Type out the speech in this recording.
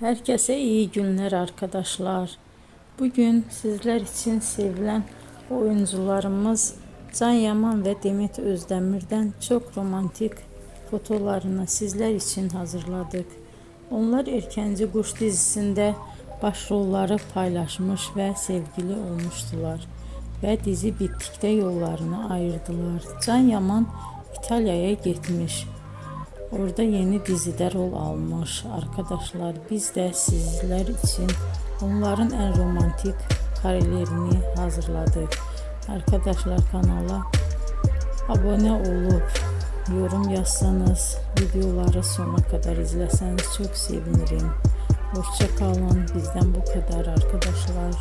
Herkese iyi günler arkadaşlar. Bugün sizler için sevilen oyuncularımız Can Yaman ve Demet Özdemir'den çok romantik fotolarını sizler için hazırladık. Onlar Erkenci Kuş dizisinde başrolları paylaşmış ve sevgili olmuştular. Ve dizi bittikte yollarını ayırdılar. Can Yaman İtalya'ya gitmiş. Orada yeni dizide rol almış arkadaşlar. Biz de sizler için onların en romantik karelerini hazırladık. Arkadaşlar kanala abone olup yorum yazsanız, videoları sona kadar izleseniz çok sevinirim. Hoşça kalın. Bizden bu kadar arkadaşlar.